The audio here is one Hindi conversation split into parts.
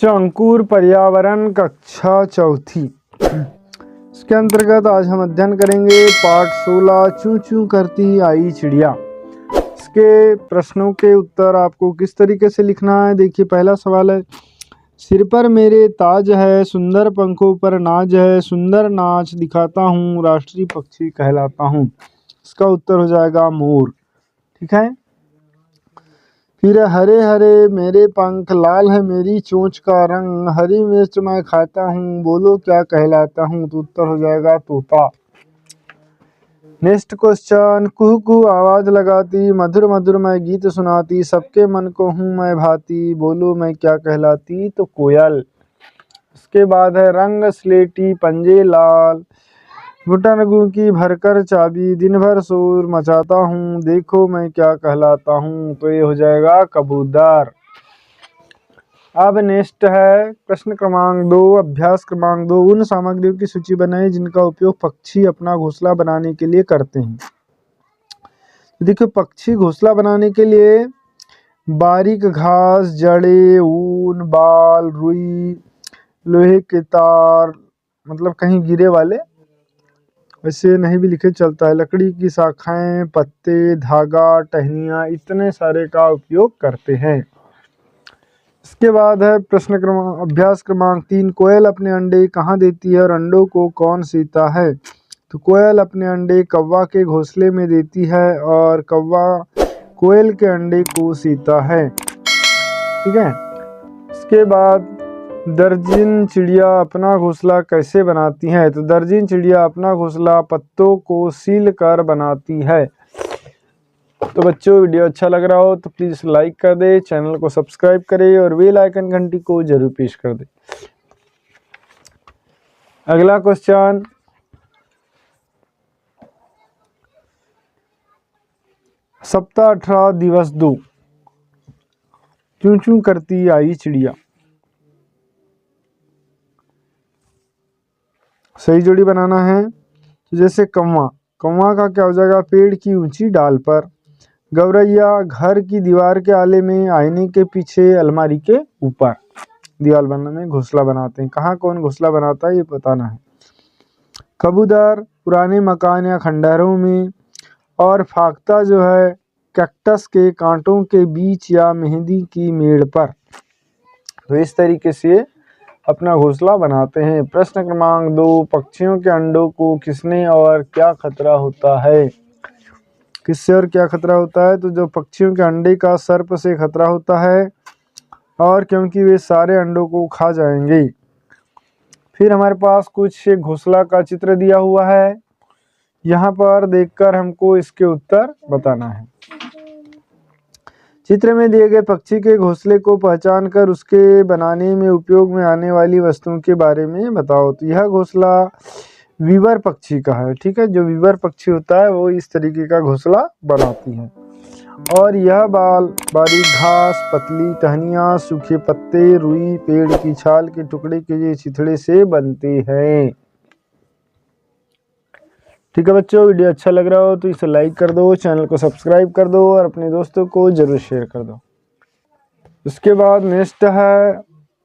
अंकुर पर्यावरण कक्षा चौथी। इसके अंतर्गत आज हम अध्ययन करेंगे पाठ 16 चूं चूं करती आई चिड़िया। इसके प्रश्नों के उत्तर आपको किस तरीके से लिखना है। देखिए, पहला सवाल है, सिर पर मेरे ताज है, सुंदर पंखों पर नाज है, सुंदर नाच दिखाता हूँ, राष्ट्रीय पक्षी कहलाता हूँ। इसका उत्तर हो जाएगा मोर। ठीक है। फिर हरे हरे मेरे पंख, लाल है मेरी चोंच का रंग, हरी मिर्च मैं खाता हूँ, बोलो क्या कहलाता हूँ। तो उत्तर हो जाएगा तोता। नेक्स्ट क्वेश्चन, कुहू कुहू आवाज लगाती, मधुर मधुर मैं गीत सुनाती, सबके मन को हूँ मैं भाती, बोलो मैं क्या कहलाती। तो कोयल। उसके बाद है, रंग स्लेटी पंजे लाल, घुटन की भरकर चाबी, दिन भर शोर मचाता हूँ, देखो मैं क्या कहलाता हूँ। तो ये हो जाएगा कबूतर। अब नेक्स्ट है प्रश्न क्रमांक 2, अभ्यास क्रमांक 2, उन सामग्रियों की सूची बनाएं जिनका उपयोग पक्षी अपना घोंसला बनाने के लिए करते हैं। देखिए, पक्षी घोंसला बनाने के लिए बारीक घास, जड़ें, ऊन, बाल, रुई, लोहे के तार, मतलब कहीं गिरे वाले, वैसे नहीं भी लिखे चलता है, लकड़ी की शाखाएं, पत्ते, धागा, टहनियाँ, इतने सारे का उपयोग करते हैं। इसके बाद है प्रश्न क्रमांक अभ्यास क्रमांक 3, कोयल अपने अंडे कहाँ देती है और अंडों को कौन सीता है। तो कोयल अपने अंडे कौवा के घोंसले में देती है और कौवा कोयल के अंडे को सीता है। ठीक है। इसके बाद दर्जन चिड़िया अपना घोंसला कैसे बनाती हैं। तो दर्जन चिड़िया अपना घोंसला पत्तों को सील कर बनाती है। तो बच्चों, वीडियो अच्छा लग रहा हो तो प्लीज लाइक कर दे, चैनल को सब्सक्राइब करें और बेल आइकन घंटी को जरूर पेश कर दे। अगला क्वेश्चन, सप्ताह 18 दिवस 2, चूं चूं करती आई चिड़िया। सही जोड़ी बनाना है। तो जैसे कौवा, कौवा का क्या हो जाएगा, पेड़ की ऊंची डाल पर। गौरैया घर की दीवार के आले में, आईने के पीछे, अलमारी के ऊपर। दीवार बनाने में घोंसला बनाते हैं। कहाँ कौन घोंसला बनाता है ये बताना है। कबूतर पुराने मकान या खंडहरों में, और फाख्ता जो है कैक्टस के कांटों के बीच या मेहंदी की मेड़ पर। तो इस तरीके से अपना घोंसला बनाते हैं। प्रश्न क्रमांक 2, पक्षियों के अंडों को किसने और क्या खतरा होता है। किससे और क्या खतरा होता है। तो जो पक्षियों के अंडे का सर्प से खतरा होता है, और क्योंकि वे सारे अंडों को खा जाएंगे। फिर हमारे पास कुछ घोंसला का चित्र दिया हुआ है, यहाँ पर देखकर हमको इसके उत्तर बताना है। चित्र में दिए गए पक्षी के घोंसले को पहचान कर उसके बनाने में उपयोग में आने वाली वस्तुओं के बारे में बताओ। तो यह घोंसला वीवर पक्षी का है। ठीक है। जो वीवर पक्षी होता है वो इस तरीके का घोंसला बनाती है। और यह बारीक घास, पतली टहनियाँ, सूखे पत्ते, रुई, पेड़ की छाल के टुकड़े के चिथड़े से बनते हैं। ठीक है बच्चों, वीडियो अच्छा लग रहा हो तो इसे लाइक कर दो, चैनल को सब्सक्राइब कर दो और अपने दोस्तों को जरूर शेयर कर दो। उसके बाद नेक्स्ट है,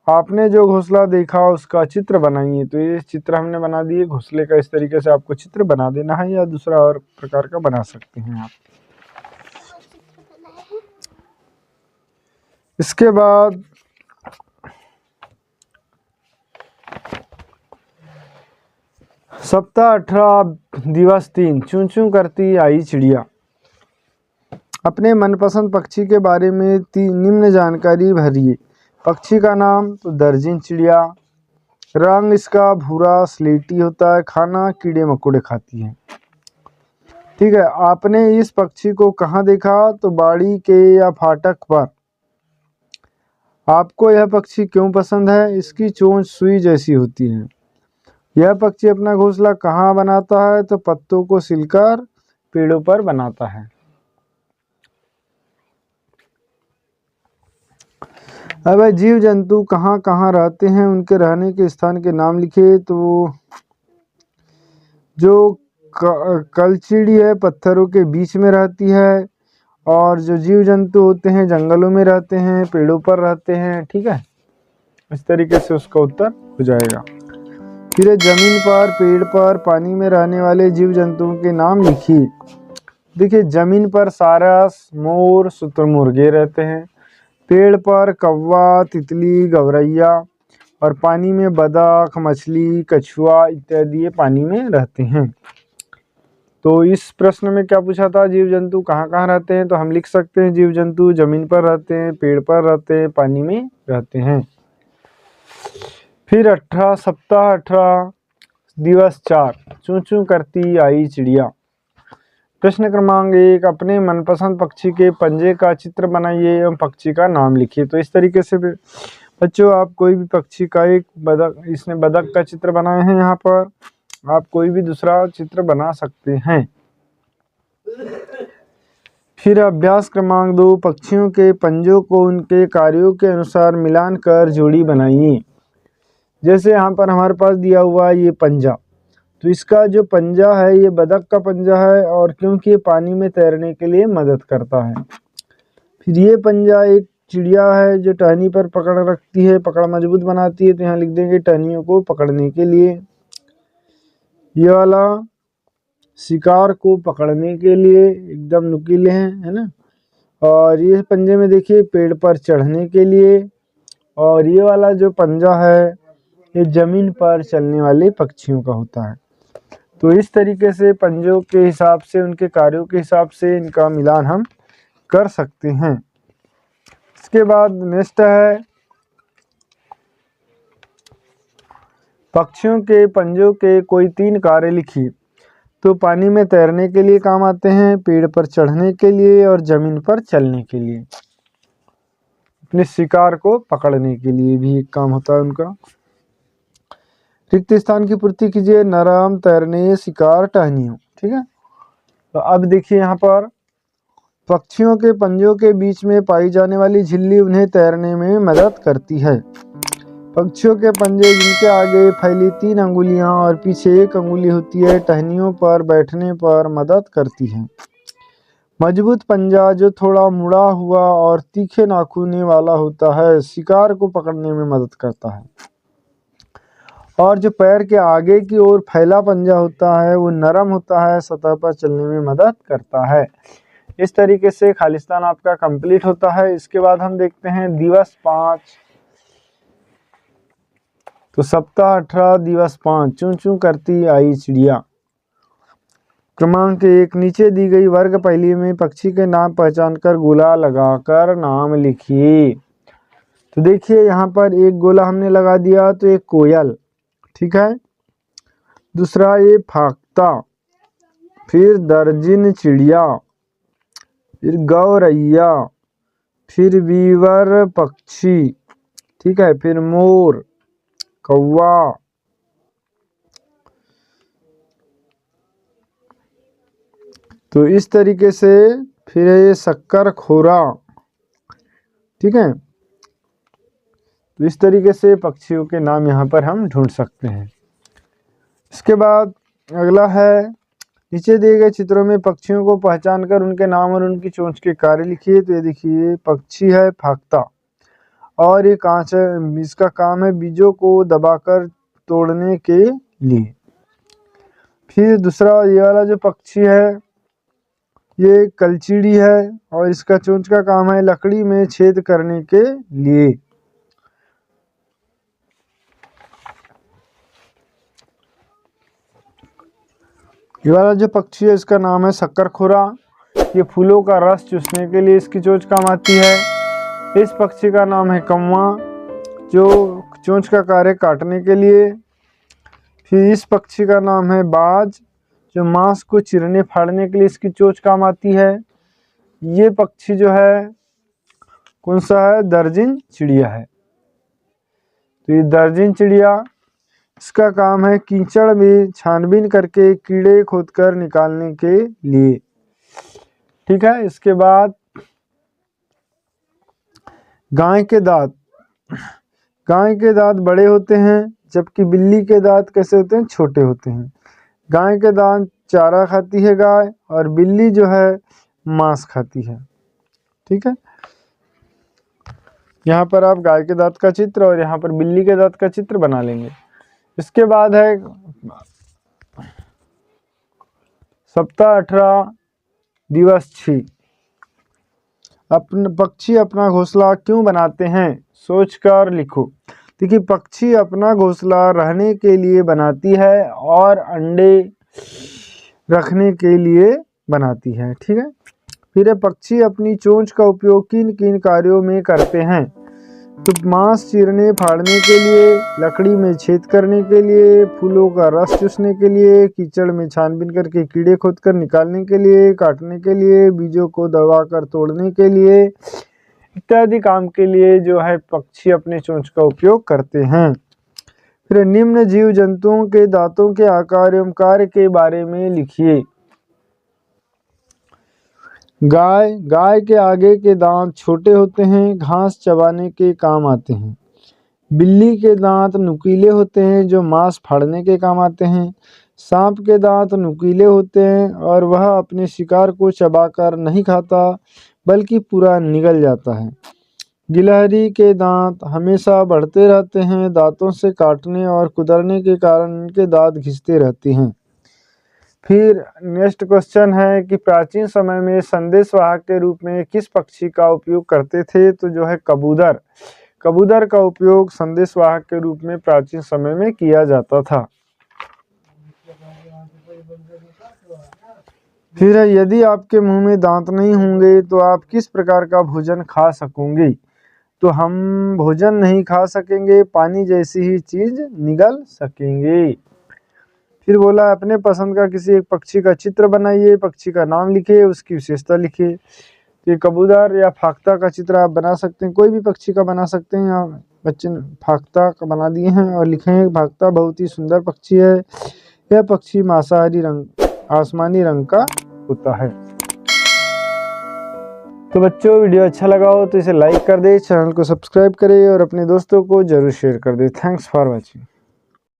आपने जो घोंसला देखा उसका चित्र बनाइए। तो ये चित्र हमने बना दिए घोंसले का। इस तरीके से आपको चित्र बना देना है, या दूसरा और प्रकार का बना सकते हैं आप। इसके बाद सप्ताह 18 दिवस 3, चूं चूं करती आई चिड़िया। अपने मनपसंद पक्षी के बारे में निम्न जानकारी भरिए। पक्षी का नाम, तो दर्जन चिड़िया। रंग इसका भूरा स्लेटी होता है, खाना कीड़े मकोड़े खाती है। ठीक है। आपने इस पक्षी को कहाँ देखा। तो बाड़ी के या फाटक पर। आपको यह पक्षी क्यों पसंद है। इसकी चोंच सुई जैसी होती है। यह पक्षी अपना घोंसला कहाँ बनाता है। तो पत्तों को सिलकर पेड़ों पर बनाता है। अब जीव जंतु कहाँ कहाँ रहते हैं, उनके रहने के स्थान के नाम लिखे। तो जो कलचिड़ी है पत्थरों के बीच में रहती है, और जो जीव जंतु होते हैं जंगलों में रहते हैं, पेड़ों पर रहते हैं। ठीक है। इस तरीके से उसका उत्तर हो जाएगा। फिर जमीन पर, पेड़ पर, पानी में रहने वाले जीव जंतुओं के नाम लिखिए। देखिए जमीन पर सारस, मोर, शुतुरमुर्गे रहते हैं। पेड़ पर कौवा, तितली, गौरैया, और पानी में बतख, मछली, कछुआ इत्यादि ये पानी में रहते हैं। तो इस प्रश्न में क्या पूछा था, जीव जंतु कहाँ कहाँ रहते हैं, तो हम लिख सकते हैं जीव जंतु जमीन पर रहते हैं, पेड़ पर रहते हैं, पानी में रहते हैं। फिर 18 सप्ताह 18 दिवस 4 चूं चूं करती आई चिड़िया। प्रश्न क्रमांक 1, अपने मनपसंद पक्षी के पंजे का चित्र बनाइए एवं पक्षी का नाम लिखिए। तो इस तरीके से बच्चों आप कोई भी पक्षी का, एक बतख, इसने बतख का चित्र बनाए हैं, यहाँ पर आप कोई भी दूसरा चित्र बना सकते हैं। फिर अभ्यास क्रमांक 2, पक्षियों के पंजों को उनके कार्यों के अनुसार मिलान कर जोड़ी बनाइए। जैसे यहाँ पर हमारे पास दिया हुआ है ये पंजा, तो इसका जो पंजा है ये बतख का पंजा है, और क्योंकि ये पानी में तैरने के लिए मदद करता है। फिर ये पंजा एक चिड़िया है जो टहनी पर पकड़ रखती है, पकड़ मजबूत बनाती है, तो यहाँ लिख देंगे टहनियों को पकड़ने के लिए। ये वाला शिकार को पकड़ने के लिए, एकदम नुकीले हैं, है ना। और ये पंजे में देखिए पेड़ पर चढ़ने के लिए, और ये वाला जो पंजा है ये जमीन पर चलने वाले पक्षियों का होता है। तो इस तरीके से पंजों के हिसाब से, उनके कार्यों के हिसाब से इनका मिलान हम कर सकते हैं। इसके बाद नेक्स्ट है, पक्षियों के पंजों के कोई 3 कार्य लिखिए। तो पानी में तैरने के लिए काम आते हैं, पेड़ पर चढ़ने के लिए, और जमीन पर चलने के लिए। अपने शिकार को पकड़ने के लिए भी एक काम होता है उनका। रिक्त स्थान की पूर्ति कीजिए, नरम, तैरने, शिकार, टहनियों। ठीक है, तो अब देखिए यहाँ पर पक्षियों के पंजों के बीच में पाई जाने वाली झिल्ली उन्हें तैरने में मदद करती है। पक्षियों के पंजे जिनके आगे फैली 3 अंगुलियां और पीछे 1 अंगुली होती है, टहनियों पर बैठने पर मदद करती है। मजबूत पंजा जो थोड़ा मुड़ा हुआ और तीखे नाखूने वाला होता है, शिकार को पकड़ने में मदद करता है। और जो पैर के आगे की ओर फैला पंजा होता है वो नरम होता है, सतह पर चलने में मदद करता है। इस तरीके से खालिस्तान आपका कंप्लीट होता है। इसके बाद हम देखते हैं दिवस 5। तो सप्ताह 18 दिवस 5 चूं चूं करती आई चिड़िया। क्रमांक 1, नीचे दी गई वर्ग पहेली में पक्षी के नाम पहचान कर गोला लगाकर नाम लिखिए। तो देखिए यहाँ पर एक गोला हमने लगा दिया, तो एक कोयल, ठीक है। दूसरा ये फाख्ता, फिर दर्जिन चिड़िया, फिर गौरैया, फिर बीवर पक्षी, ठीक है, फिर मोर, कौवा, तो इस तरीके से फिर ये शक्कर खोरा, ठीक है। तो इस तरीके से पक्षियों के नाम यहाँ पर हम ढूंढ सकते हैं। इसके बाद अगला है, नीचे दिए गए चित्रों में पक्षियों को पहचान कर उनके नाम और उनकी चोंच के कार्य लिखिए। तो ये देखिए पक्षी है फाख्ता, और ये कांच है, इसका काम है बीजों को दबाकर तोड़ने के लिए। फिर दूसरा ये वाला जो पक्षी है ये कलचीड़ी है, और इसका चोंच का काम है लकड़ी में छेद करने के लिए। ये वाला जो पक्षी है इसका नाम है शक्करखोरा, ये फूलों का रस चूसने के लिए इसकी चोंच काम आती है। इस पक्षी का नाम है कौवा, जो चोंच का कार्य काटने के लिए। फिर इस पक्षी का नाम है बाज, जो मांस को चीरने फाड़ने के लिए इसकी चोंच काम आती है। ये पक्षी जो है कौन सा है, दर्जिन चिड़िया है। तो ये दर्जिन चिड़िया, इसका काम है कीचड़ में छानबीन करके कीड़े खोदकर निकालने के लिए, ठीक है। इसके बाद गाय के दांत, गाय के दांत बड़े होते हैं, जबकि बिल्ली के दांत कैसे होते हैं, छोटे होते हैं। गाय के दांत चारा खाती है गाय, और बिल्ली जो है मांस खाती है, ठीक है। यहाँ पर आप गाय के दांत का चित्र और यहाँ पर बिल्ली के दांत का चित्र बना लेंगे। इसके बाद है सप्ताह 18 दिवस 6। पक्षी अपना घोंसला क्यों बनाते हैं? सोचकर लिखो। देखिए, पक्षी अपना घोंसला रहने के लिए बनाती है और अंडे रखने के लिए बनाती है। ठीक है। फिर पक्षी अपनी चोंच का उपयोग किन किन कार्यों में करते हैं? तो मांस चीरने फाड़ने के लिए, लकड़ी में छेद करने के लिए, फूलों का रस चूसने के लिए, कीचड़ में छानबीन करके कीड़े खोदकर निकालने के लिए, काटने के लिए, बीजों को दबाकर तोड़ने के लिए, इत्यादि काम के लिए जो है पक्षी अपने चोंच का उपयोग करते हैं। फिर निम्न जीव जंतुओं के दांतों के आकार एवं कार्य के बारे में लिखिए। गाय के आगे के दांत छोटे होते हैं, घास चबाने के काम आते हैं। बिल्ली के दांत नुकीले होते हैं, जो मांस फाड़ने के काम आते हैं। सांप के दांत नुकीले होते हैं और वह अपने शिकार को चबाकर नहीं खाता, बल्कि पूरा निगल जाता है। गिलहरी के दांत हमेशा बढ़ते रहते हैं, दांतों से काटने और कुतरने के कारण इनके दांत घिसते रहते हैं। फिर नेक्स्ट क्वेश्चन है कि प्राचीन समय में संदेशवाहक के रूप में किस पक्षी का उपयोग करते थे? तो जो है कबूतर। कबूतर का उपयोग संदेशवाहक के रूप में प्राचीन समय में किया जाता था। फिर यदि आपके मुंह में दांत नहीं होंगे तो आप किस प्रकार का भोजन खा सकोगे? तो हम भोजन नहीं खा सकेंगे, पानी जैसी ही चीज निगल सकेंगे। फिर बोला अपने पसंद का किसी एक पक्षी का चित्र बनाइए, पक्षी का नाम लिखिए, उसकी विशेषता लिखिए। तो कबूतर या फाख्ता का चित्र आप बना सकते हैं, कोई भी पक्षी का बना सकते हैं। यहाँ बच्चे ने फाख्ता का बना दिए हैं और लिखे हैं फाख्ता बहुत ही सुंदर पक्षी है, यह पक्षी मांसाहारी आसमानी रंग का होता है। तो बच्चों, वीडियो अच्छा लगा हो तो इसे लाइक कर दे, चैनल को सब्सक्राइब करें और अपने दोस्तों को जरूर शेयर कर दे। Thanks for watching.